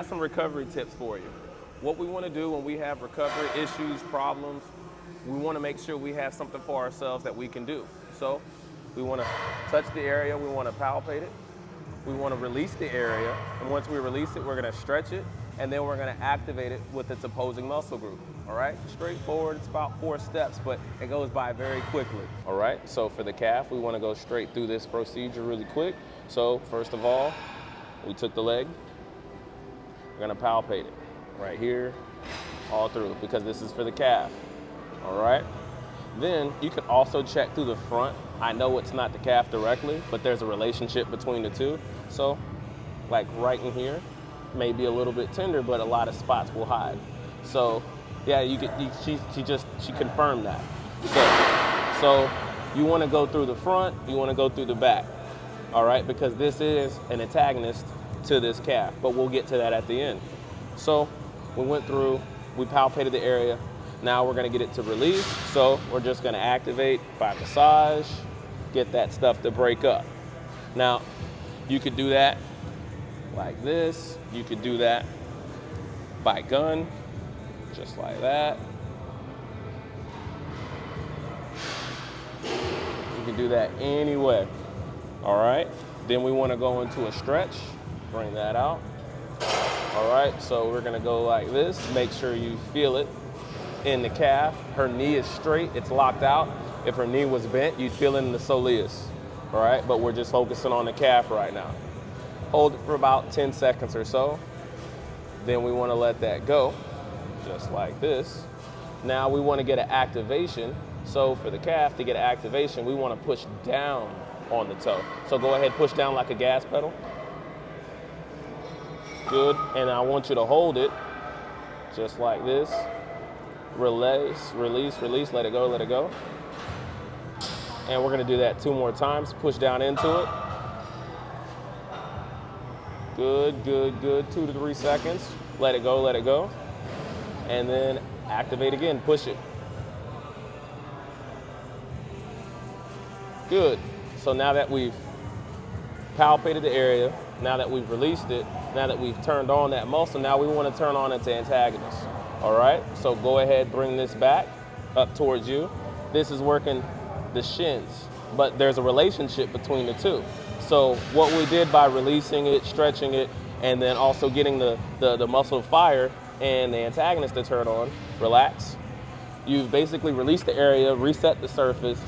got some recovery tips for you. What we want to do when we have recovery issues, problems, we want to make sure we have something for ourselves that we can do. So we want to touch the area, we want to palpate it, we want to release the area, and once we release it, we're going to stretch it, and then we're going to activate it with its opposing muscle group. All right, straightforward, it's about 4 steps, but it goes by very quickly. All right, so for the calf, we want to go straight through this procedure really quick. So first of all, we took the leg, we're going to palpate it right here, all through, because this is for the calf. All right, then you can also check through the front. I know it's not the calf directly, but there's a relationship between the two. So like right in here, maybe a little bit tender, but a lot of spots will hide. So yeah, she confirmed that. So you want to go through the front, you want to go through the back. All right, because this is an antagonist to this calf, but we'll get to that at the end. So we went through, we palpated the area. Now we're going to get it to release. So we're just going to activate by massage, get that stuff to break up. Now, you could do that like this. You could do that by gun, just like that. You can do that any way. All right. Then we want to go into a stretch. Bring that out. All right. So we're going to go like this. Make sure you feel it in the calf. Her knee is straight, it's locked out. If her knee was bent, you'd feel it in the soleus, all right? But we're just focusing on the calf right now. Hold it for about 10 seconds or so. Then we wanna let that go, just like this. Now we wanna get an activation. So for the calf, to get an activation, we wanna push down on the toe. So go ahead, push down like a gas pedal. Good, and I want you to hold it, just like this. Release, release, release, let it go, let it go. And we're gonna do that 2 more times. Push down into it. Good, good, good, 2 to 3 seconds. Let it go, let it go. And then activate again, push it. Good. So now that we've palpated the area, now that we've released it, now that we've turned on that muscle, now we wanna turn on its antagonist. All right, so go ahead, bring this back up towards you. This is working the shins, but there's a relationship between the two. So what we did by releasing it, stretching it, and then also getting the muscle to fire and the antagonist to turn on, relax. You've basically released the area, reset the surface,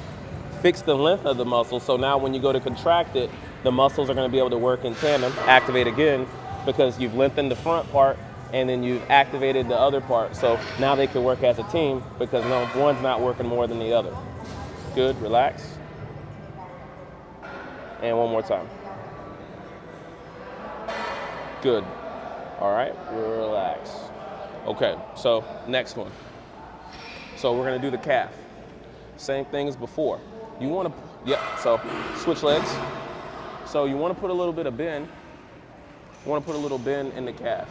fixed the length of the muscle, so now when you go to contract it, the muscles are gonna be able to work in tandem, activate again, because you've lengthened the front part, and then you've activated the other part. So now they can work as a team because no one's not working more than the other. Good, relax. And one more time. Good. All right, relax. Okay, so next one. So we're gonna do the calf. Same thing as before. You wanna, so switch legs. So you wanna put a little bit of bend. You wanna put a little bend in the calf.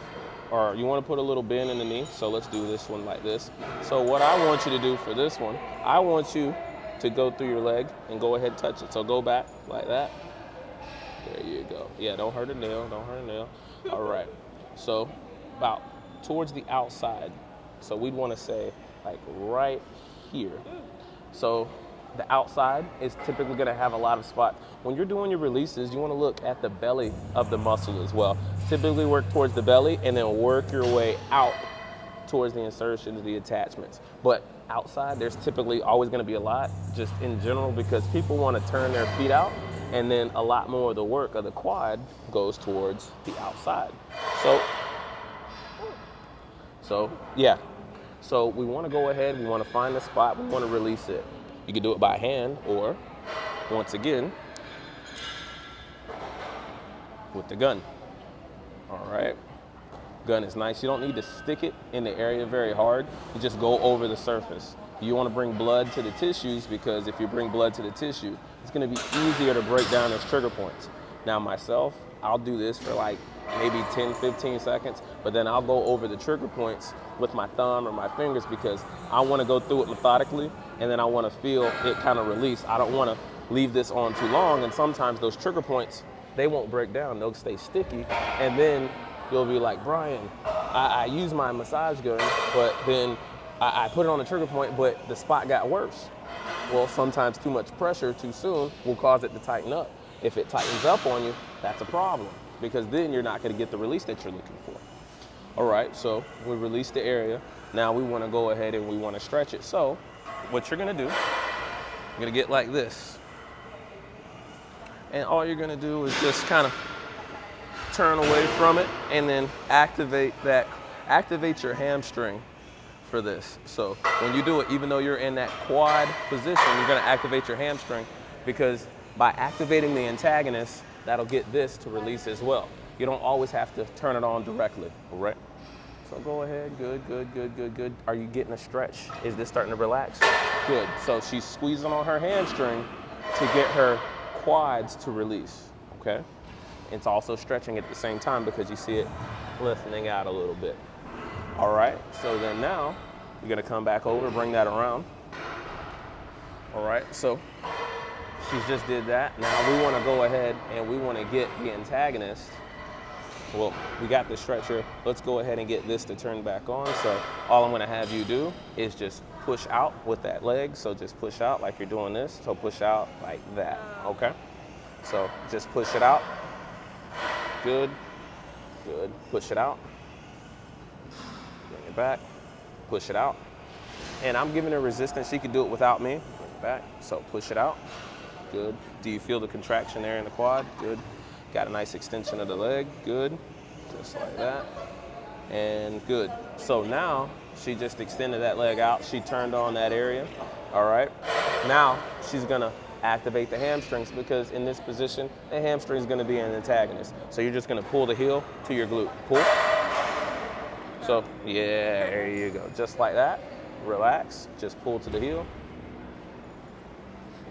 Or you want to put a little bend in the knee, so let's do this one like this. So what I want you to do for this one, I want you to go through your leg and go ahead and touch it. So go back like that. There you go. Yeah, don't hurt a nail, don't hurt a nail. All right, so about towards the outside. So we'd want to say like right here. So the outside is typically going to have a lot of spots. When you're doing your releases, you want to look at the belly of the muscle as well. Typically work towards the belly and then work your way out towards the insertions, the attachments. But outside, there's typically always going to be a lot, just in general, because people want to turn their feet out, and then a lot more of the work of the quad goes towards the outside. So yeah. So we want to go ahead, we want to find the spot, we want to release it. You can do it by hand or, once again, with the gun. All right. Gun is nice. You don't need to stick it in the area very hard. You just go over the surface. You want to bring blood to the tissues because if you bring blood to the tissue, it's going to be easier to break down those trigger points. Now myself, I'll do this for like maybe 10, 15 seconds, but then I'll go over the trigger points with my thumb or my fingers because I want to go through it methodically and then I want to feel it kind of release. I don't want to leave this on too long, and sometimes those trigger points, they won't break down, they'll stay sticky, and then you'll be like, Brian, I use my massage gun, but then I put it on the trigger point, but the spot got worse. Well, sometimes too much pressure too soon will cause it to tighten up. If it tightens up on you, that's a problem, because then you're not gonna get the release that you're looking for. All right, so we release the area. Now we wanna go ahead and we wanna stretch it. So what you're gonna do, you're gonna get like this. And all you're gonna do is just kind of turn away from it and then activate your hamstring for this. So when you do it, even though you're in that quad position, you're gonna activate your hamstring, because by activating the antagonist, that'll get this to release as well. You don't always have to turn it on directly, all right? So go ahead, good, good, good, good, good. Are you getting a stretch? Is this starting to relax? Good, so she's squeezing on her hamstring to get her quads to release, okay? It's also stretching at the same time because you see it lifting out a little bit. All right, so then now you're gonna come back over, bring that around. All right, so she's just did that. Now we wanna go ahead and we wanna get the antagonist. Well, we got the stretcher. Let's go ahead and get this to turn back on. So all I'm gonna have you do is just push out with that leg. So just push out like you're doing this. So push out like that, okay? So just push it out. Good, good. Push it out. Bring it back, push it out. And I'm giving her resistance. She can do it without me. Bring it back, so push it out. Good. Do you feel the contraction there in the quad? Good. Got a nice extension of the leg, good. Just like that, and good. So now, she just extended that leg out. She turned on that area, all right? Now, she's gonna activate the hamstrings, because in this position, the hamstring is gonna be an antagonist. So you're just gonna pull the heel to your glute. Pull. So, yeah, there you go. Just like that. Relax, just pull to the heel.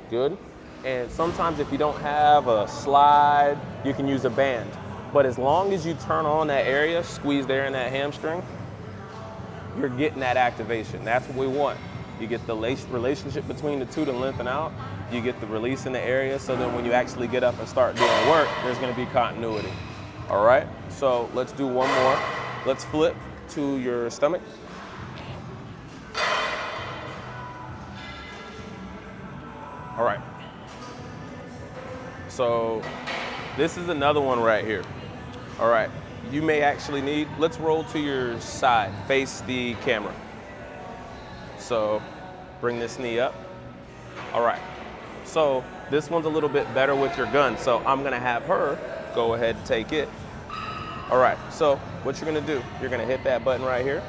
Good. And sometimes if you don't have a slide, you can use a band. But as long as you turn on that area, squeeze there in that hamstring, you're getting that activation. That's what we want. You get the relationship between the two to lengthen out. You get the release in the area, so then when you actually get up and start doing work, there's gonna be continuity. All right, so let's do one more. Let's flip to your stomach. All right. So this is another one right here. All right, you may actually need, let's roll to your side, face the camera. So bring this knee up. All right, so this one's a little bit better with your gun. So I'm gonna have her go ahead and take it. All right, so what you're gonna do, you're gonna hit that button right here.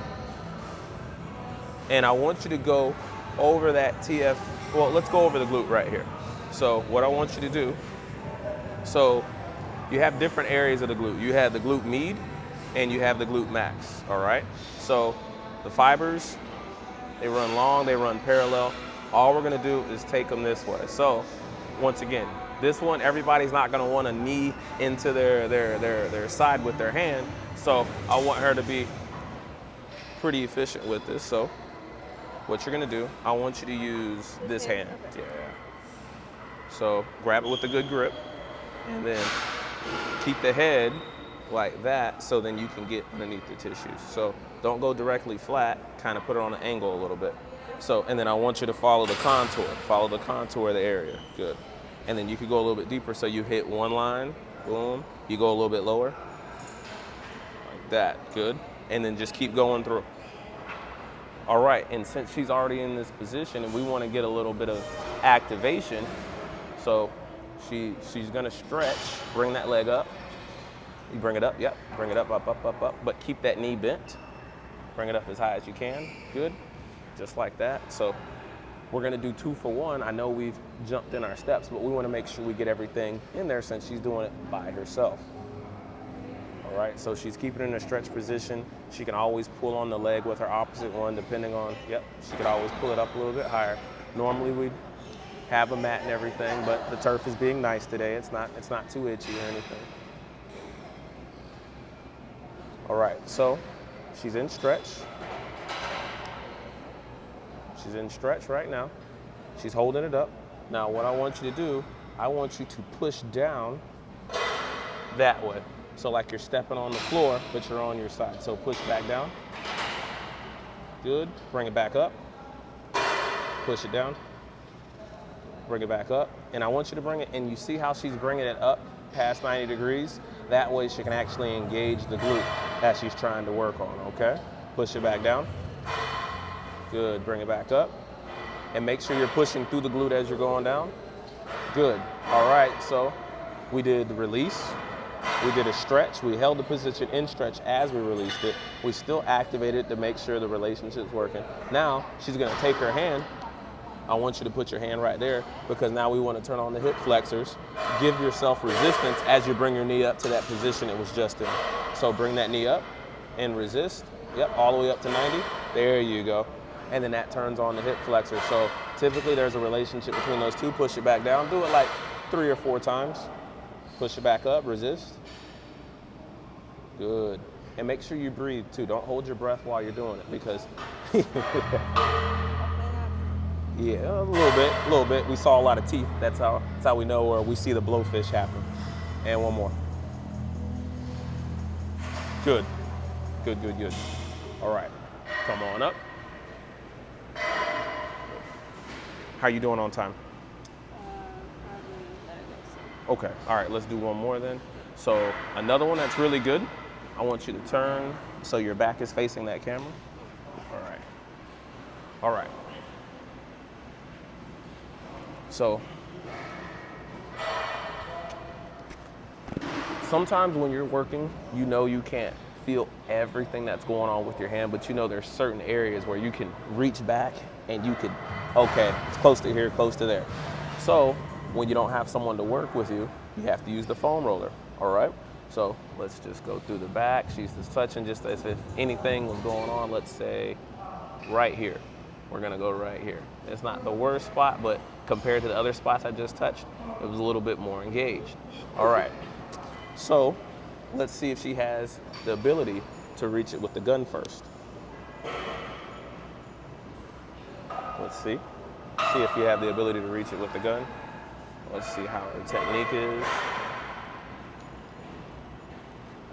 And I want you to go over that TF, well, let's go over the glute right here. So what I want you to do, so you have different areas of the glute. You have the glute med and you have the glute max, all right? So the fibers, they run long, they run parallel. All we're gonna do is take them this way. So once again, this one, everybody's not gonna want to knee into their side with their hand. So I want her to be pretty efficient with this. So what you're gonna do, I want you to use this hand. Yeah. So grab it with a good grip and then keep the head like that, so then you can get underneath the tissues. So don't go directly flat, kind of put it on an angle a little bit. So, and then I want you to follow the contour of the area, good. And then you could go a little bit deeper, so you hit one line, boom, you go a little bit lower, like that, good. And then just keep going through. All right, and since she's already in this position and we want to get a little bit of activation, so she's gonna stretch, bring that leg up. You bring it up, yep, bring it up, but keep that knee bent. Bring it up as high as you can, good, just like that. So we're gonna do 2 for 1. I know we've jumped in our steps, but we wanna make sure we get everything in there since she's doing it by herself. All right, so she's keeping it in a stretch position. She can always pull on the leg with her opposite one, depending on, yep, she could always pull it up a little bit higher. Normally we'd have a mat and everything, but the turf is being nice today. It's not too itchy or anything. All right, so she's in stretch. She's in stretch right now. She's holding it up. Now what I want you to do, I want you to push down that way. So like you're stepping on the floor, but you're on your side. So push back down. Good. Bring it back up. Push it down. Bring it back up. And I want you to bring it, and you see how she's bringing it up past 90 degrees? That way she can actually engage the glute that she's trying to work on, okay? Push it back down. Good. Bring it back up. And make sure you're pushing through the glute as you're going down. Good. All right, so we did the release. We did a stretch. We held the position in stretch as we released it. We still activated to make sure the relationship's working. Now, she's gonna take her hand. I want you to put your hand right there because now we want to turn on the hip flexors. Give yourself resistance as you bring your knee up to that position it was just in. So bring that knee up and resist. Yep, all the way up to 90. There you go. And then that turns on the hip flexor. So typically there's a relationship between those two. Push it back down. Do it like 3 or 4 times. Push it back up, resist. Good. And make sure you breathe too. Don't hold your breath while you're doing it because yeah, a little bit. We saw a lot of teeth. That's how we know, or we see the blowfish happen. And one more. Good. Good, good, good. All right. Come on up. How you doing on time? Okay, all right, let's do one more then. So another one that's really good, I want you to turn so your back is facing that camera. All right. So sometimes when you're working, you know you can't feel everything that's going on with your hand, but you know there's certain areas where you can reach back and you could, okay, it's close to here, close to there. So when you don't have someone to work with you, you have to use the foam roller, all right? So let's just go through the back. She's just touching just as if anything was going on, let's say right here. We're gonna go right here. It's not the worst spot, but compared to the other spots I just touched, it was a little bit more engaged. All right, so let's see if she has the ability to reach it with the gun first. Let's see. See if you have the ability to reach it with the gun. Let's see how her technique is.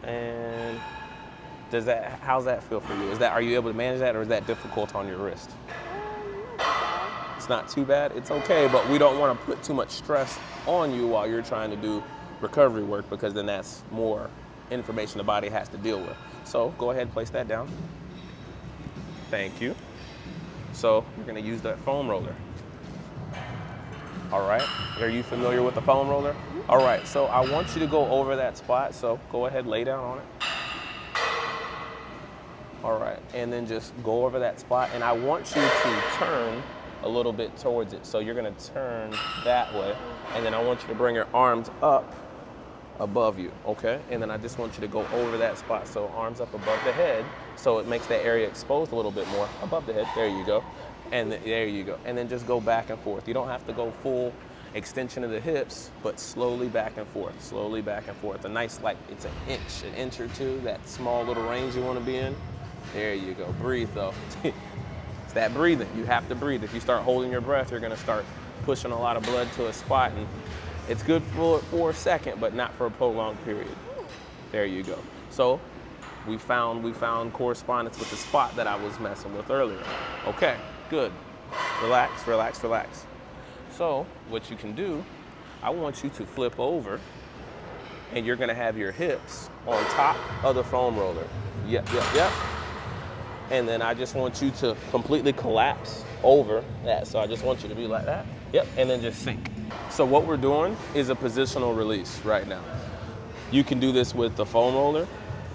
And how's that feel for you? Are you able to manage that, or is that difficult on your wrist? It's not too bad. It's okay, but we don't want to put too much stress on you while you're trying to do recovery work, because then that's more information the body has to deal with. So go ahead and place that down. Thank you. So you're gonna use that foam roller. All right, are you familiar with the foam roller? All right, so I want you to go over that spot. So go ahead, lay down on it. All right, and then just go over that spot. And I want you to turn a little bit towards it. So you're gonna turn that way. And then I want you to bring your arms up above you, okay? And then I just want you to go over that spot. So arms up above the head, so it makes that area exposed a little bit more above the head. There you go. And there you go. And then just go back and forth. You don't have to go full extension of the hips, but slowly back and forth, slowly back and forth. A nice, like, it's an inch or two, that small little range you want to be in. There you go. Breathe though. It's that breathing. You have to breathe. If you start holding your breath, you're going to start pushing a lot of blood to a spot, and it's good for a second, but not for a prolonged period. There you go. So we found correspondence with the spot that I was messing with earlier. Okay, good. Relax, relax, relax. So what you can do, I want you to flip over, and you're gonna have your hips on top of the foam roller. Yep, yep, yep. And then I just want you to completely collapse over that. So I just want you to be like that. Yep, and then just sink. So what we're doing is a positional release right now. You can do this with the foam roller.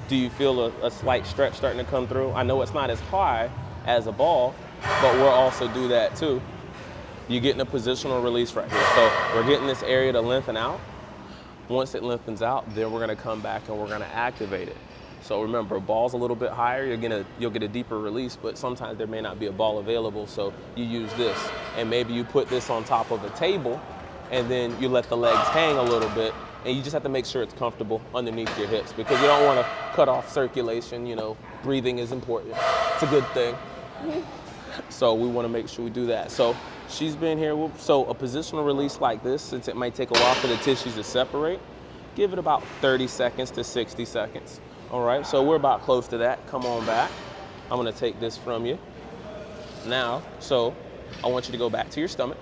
Do you feel a slight stretch starting to come through? I know it's not as high as a ball, but we'll also do that too. You're getting a positional release right here. So we're getting this area to lengthen out. Once it lengthens out, then we're gonna come back and we're gonna activate it. So remember, ball's a little bit higher, you'll get a deeper release, but sometimes there may not be a ball available, so you use this. And maybe you put this on top of a table, and then you let the legs hang a little bit, and you just have to make sure it's comfortable underneath your hips, because you don't want to cut off circulation. You know, breathing is important. It's a good thing. So we want to make sure we do that. So she's been here. So a positional release like this, since it might take a while for the tissues to separate, Give it about 30 seconds to 60 seconds. All right, so we're about close to that. Come on back. I'm gonna take this from you. Now, so I want you to go back to your stomach.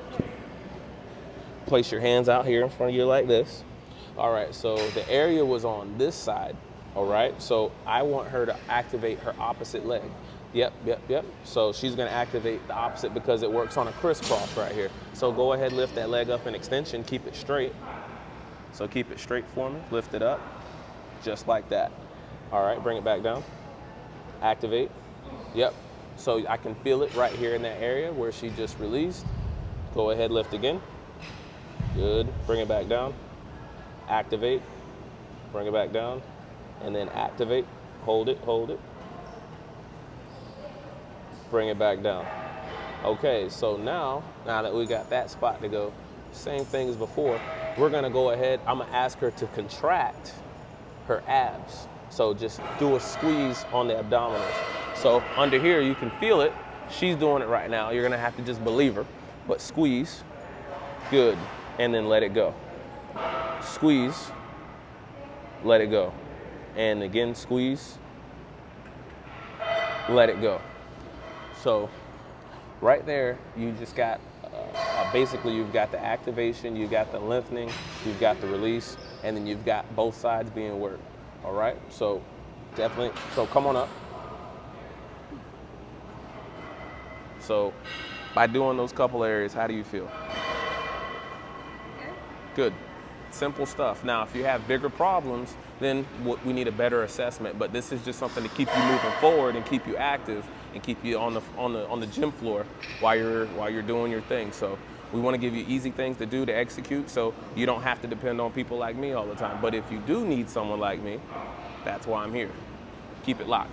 Place your hands out here in front of you like this. All right, so the area was on this side, all right? So I want her to activate her opposite leg. Yep. So she's gonna activate the opposite because it works on a crisscross right here. So go ahead, lift that leg up in extension, keep it straight. So keep it straight for me, lift it up, just like that. All right, bring it back down. Activate, yep. So I can feel it right here in that area where she just released. Go ahead, lift again. Good, bring it back down. Activate, bring it back down, and then activate, hold it. Bring it back down. Okay, so now that we got that spot to go, same thing as before, we're gonna go ahead, I'm gonna ask her to contract her abs. So just do a squeeze on the abdominals. So under here, you can feel it. She's doing it right now. You're gonna have to just believe her, but squeeze, good, and then let it go. Squeeze, let it go. And again, squeeze, let it go. So right there, you just got, basically you've got the activation, you've got the lengthening, you've got the release, and then you've got both sides being worked. All right, so definitely, so come on up. So by doing those couple areas, how do you feel? Good. Simple stuff. Now, if you have bigger problems, then we need a better assessment. But this is just something to keep you moving forward and keep you active and keep you on the gym floor while you're doing your thing. So we want to give you easy things to do, to execute, so you don't have to depend on people like me all the time. But if you do need someone like me, that's why I'm here. Keep it locked.